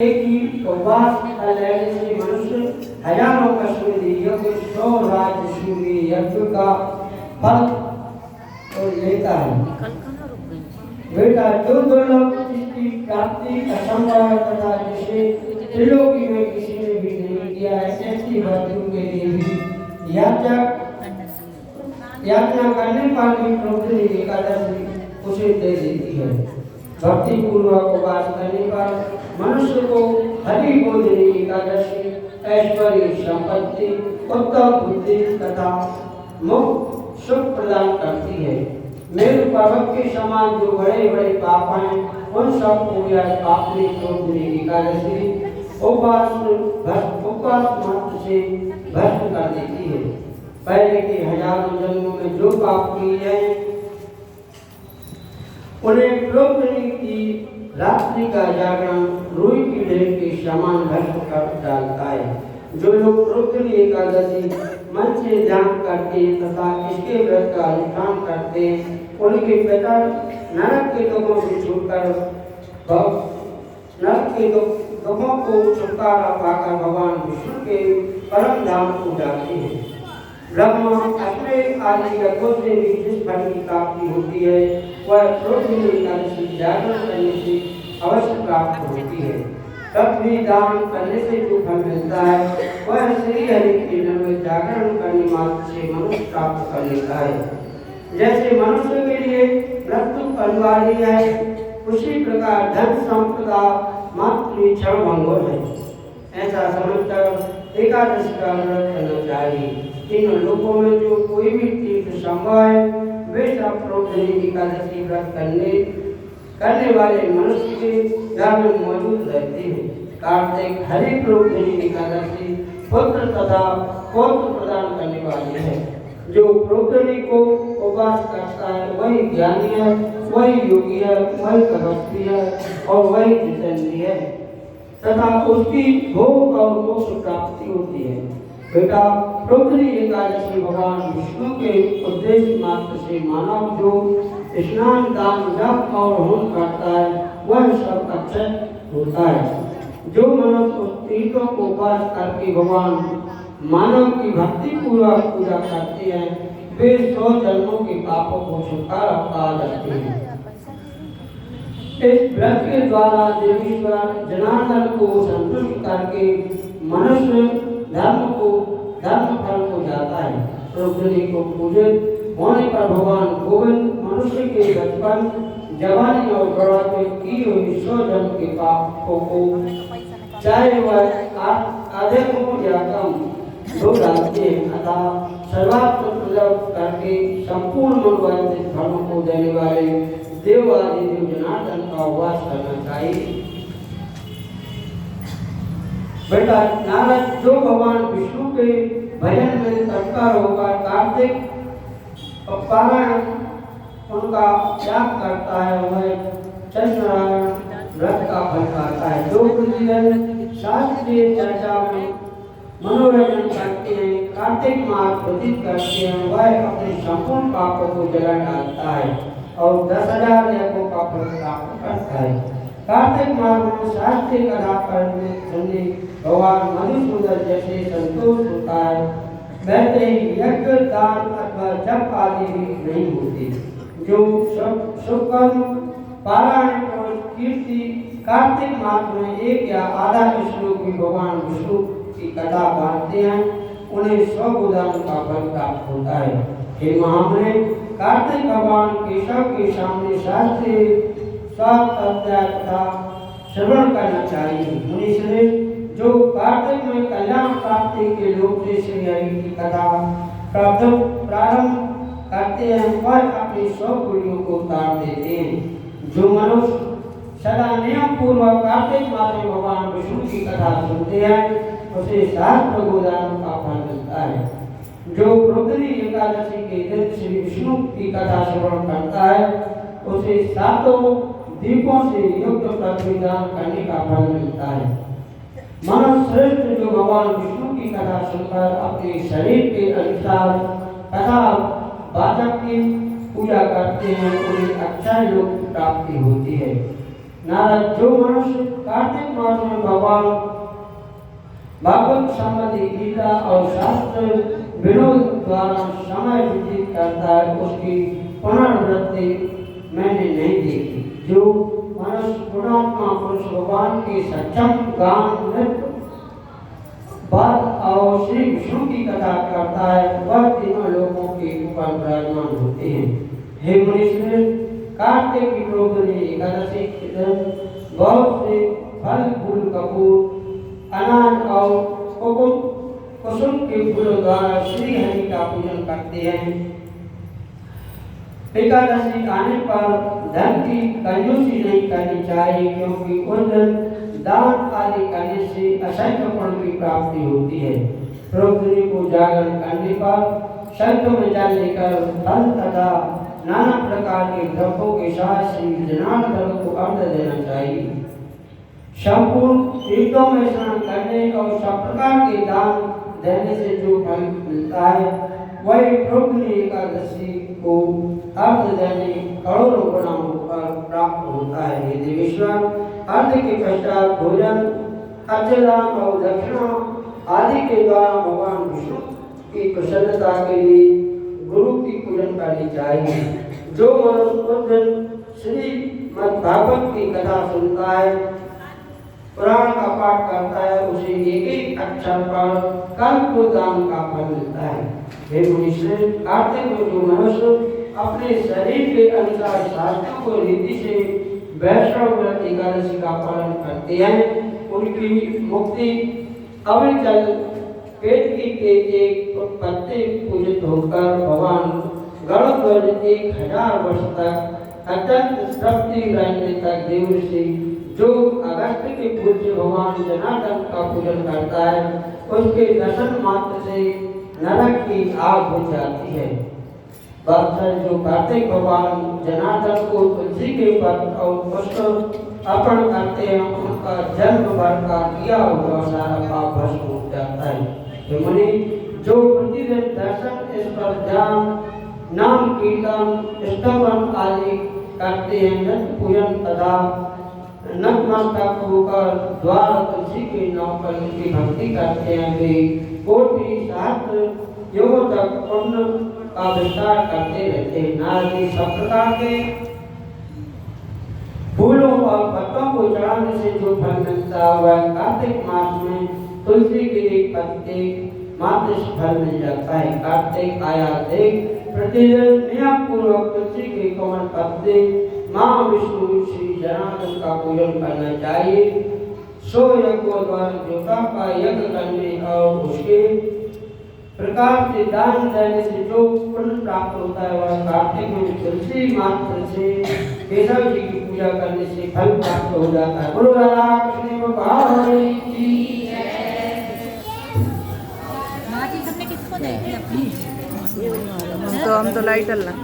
एक ही उपवास कर लेने से मनुष्य हजारों कष्ट यज्ञ 100 राज्य में यज्ञ का फल तो लेता है। बेटा जो दुर्लभ जिसकी प्राप्ति असंभव तथा जिसे त्रिलोकी में किसी ने भी नहीं किया है, ऐसी वस्तु के लिए भी याचना करने पर भी प्रभु एकादशी उसे दे देती है। भक्ति पूर्वक उपवास करने पर मनुष्य को हरि बोधनी एकादशी ऐश्वर्य संपत्ति उत्तम बुद्धि तथा मुक्त सुख प्रदान करती है। मेरु पर्वत के समान जो बड़े बड़े पाप हैं उन सब को यह पापनी बोधनी एकादशी उपवास मात्र से भस्म कर देती है। पहले के हजारों जन्मों में जो पाप किए हैं उन्हें प्रोक्तनी की रात्रि का जागरण रुई की ढेर के समान भस्म कर डालता है। जो लोग प्रोक्तनी एकादशी मन से ध्यान करते तथा इसके व्रत का अनुष्ठान करते उनके पिता नरक के दुखों से छूटकर नरक के दुखों को छुटकारा पाकर भगवान विष्णु के परम धाम को जाते हैं। ब्रह्मा अपने आदि यज्ञों से भी जिस फल की प्राप्ति होती है वह प्रोक्तनी एकादशी जागरण करने से अवश्य प्राप्त होती है। तब भी दान करने से जो फल मिलता है वह श्री हरि के नाम में जागरण करने मात्र से मनुष्य प्राप्त कर लेता है। जैसे मनुष्य के लिए मृत्यु अनिवार्य है उसी प्रकार धन संपदा मात्र क्षण भंगुर है। ऐसा समझकर एकादशी का व्रत करना चाहिए। इन लोगों में जो कोई भी तीर्थ संभव है वे सब प्रोक्तनी एकादशी व्रत करने वाले मनुष्य के घर में मौजूद रहते हैं। कार्तिक हरि प्रोक्तनी एकादशी पुत्र तथा पौत्र प्रदान करने वाली है। जो प्रोक्तनी को उपवास करता है वही ज्ञानी है, वही योगी है, वही तपस्वी है और वही जितेंद्रिय है तथा उसकी भोग और मोक्ष प्राप्ति होती है। बेटा प्रोक्तनी एकादशी भगवान विष्णु के उद्देश्य मात्र से मानव जो स्नान दान जप और होम करता है वह सब अक्षय होता है। जो मनुष्य उस तीर्थों को उपवास करके भगवान मानव की भक्ति पूर्वक पूजा करते हैं वे 100 जन्मों के पापों को छुटकारा पा जाते हैं। इस व्रत के द्वारा देवीश्वर जनार्दन को संतुष्ट करके मनुष्य धर्म फल को जाता है। प्रोक्तनी को पूजित होने पर भगवान गोविंद मनुष्य के बचपन जवानी और बुढ़ापे की हुई 100 जन्म के पापों को चाहे वह आधे को या कम धो डालते हैं अतः सर्वात्म करके संपूर्ण मनोवांछित फलों को देने वाले देव आदि देव जनार्दन का उपवास करना चाहिए। बेटा नारद जो भगवान विष्णु के भजन में तत्पर होकर कार्तिक पारायण उनका त्याग करता है वह चंद्रनारायण व्रत का फल पाता है। जो प्रतिदिन शास्त्रीय चर्चा में मनोरंजन करते हैं कार्तिक मास व्यतीत करते हैं वह अपने संपूर्ण पापों को जला डालता है और 10,000 यज्ञों का फल प्राप्त करता है। कार्तिक मास में शास्त्रीय कथा करने सुनने भगवान मधुसूदन जैसे संतोष होता है वैसे ही यज्ञ दान अथवा जप आदि भी नहीं होते। जो शुभ कर्म पारायण और कीर्ति कार्तिक मास में 1 या आधा श्लोक की भगवान विष्णु की कथा बांटते हैं उन्हें 100 गोदान का फल प्राप्त होता है। हे महामने कार्तिक भगवान केशव के सामने शास्त्रीय तथा श्रवण करना चाहिए। मुनि जो कार्तिक में कल्याण प्राप्ति के लोग से श्री हरि की कथा प्रारंभ करते हैं वह अपनी 100 पीढ़ियों को उतार देते हैं। जो मनुष्य सदा नियम पूर्वक कार्तिक मास में भगवान विष्णु की कथा सुनते हैं उसे सहस्त्र गोदान का फल मिलता है। जो प्रोक्तनी एकादशी के दिन श्री विष्णु की कथा श्रवण करता है उसे 7 दीपों से युक्त प्रतिदान करने का फल मिलता है। मानव श्रेष्ठ जो भगवान विष्णु की कथा सुनकर अपने शरीर के अनुसार कथा वाचक की पूजा करते हैं उन्हें अक्षय लोक प्राप्ति होती है। नारद जो मनुष्य कार्तिक मास में भगवान भागवत संबंधी गीता और शास्त्र विनोद द्वारा समय व्यतीत करता है, उसकी पुनरावृत्ति मैंने नहीं देखी। जो मनुष्य गुणात्मा पुरुष भगवान के सक्षम गान नृत्य बात और श्री विष्णु की कथा करता है, वह तीनों लोगों के ऊपर विराजमान होते हैं। हे मुनीश्वर, कार्तिक की रोहिणी एकादशी के दिन बहुत से फल फूल कपूर अनाज और कुसुम के फूलों द्वारा श्री हरि का पूजन करते हैं। एकादशी आने पर धन की कंजूसी नहीं करनी चाहिए, क्योंकि उस दिन दान आदि करने से असंख्य पुण्य की प्राप्ति होती है। रोहिणी को जागरण करने पर शंख में जल लेकर फल तथा नाना प्रकार के द्रव्यों के साथ श्री जनार्दन को अर्घ देना चाहिए। संपूर्ण तीर्थों में स्नान करने और सब प्रकार के दान देने से जो फल मिलता है, वही रोहिणी एकादशी को अर्घ देने करोड़ों गुना होकर प्राप्त होता है। हे देवेश्वर, अर्घ के पश्चात भोजन, अर्चना और दक्षिणा आदि के द्वारा भगवान विष्णु की प्रसन्नता के लिए गुरु की पूजन करनी चाहिए। जो मनुष्य उस दिन श्रीमद् भागवत की कथा सुनता है, पुराण का पाठ करता है, उसे एक एक अक्षर पर कल्प दान का फल मिलता है। हे मुनीश्वर, कार्तिक में जो मनुष्य अपने शरीर के अनुसार शास्त्रों को रीति से वैष्णव व्रत एकादशी का पालन करते हैं, उनकी मुक्ति अविचल केतकी के एक पत्ते पूजित होकर भगवान गरुड़ 1000 वर्ष तक अत्यंत तृप्ति रहने तक देवर्षि जो अगस्त के पूज्य भगवान जनार्दन का पूजन करता है, उसके दर्शन मात्र से नरक की आग बुझ जाती है। भक्तजन जो कार्तिक भगवान जनार्दन को तुलसी के पत्र और पुष्प अर्पण करते हैं, उनका जन्म भर का किया हुआ सारा पाप भस्म हो जाता है। हे मुनि, जो प्रतिदिन दर्शन, स्पर्श, ध्यान, नाम कीर्तन, स्तवन आदि करते हैं, नृत्य पूजन तथा नतमस्तक होकर द्वार तुलसी के नाम पर उनकी भक्ति करते हैं, वे कोटि सहस्त्र युगों तक पुण्य का विस्तार करते रहते हैं। नारद सब प्रकार के फूलों और पत्तों को चढ़ाने से जो फल मिलता है, वह कार्तिक मास में तुलसी के एक पत्ते मात्र फल मिल जाता है। कार्तिक आया देख प्रतिदिन नियम पूर्वक तुलसी के कमल पत्ते माँ विष्णु श्री जनार्दन का पूजन करना चाहिए। सो यज्ञों द्वारा देवता का यज्ञ करने और उसके प्रकार से दान देने से जो पुण्य प्राप्त होता है, वह कार्तिक में तुलसी मात्र से केशव जी की पूजा करने से फल प्राप्त हो जाता है। गुरु राधा कृष्ण भगवान की हम तो लाइट अल्लाह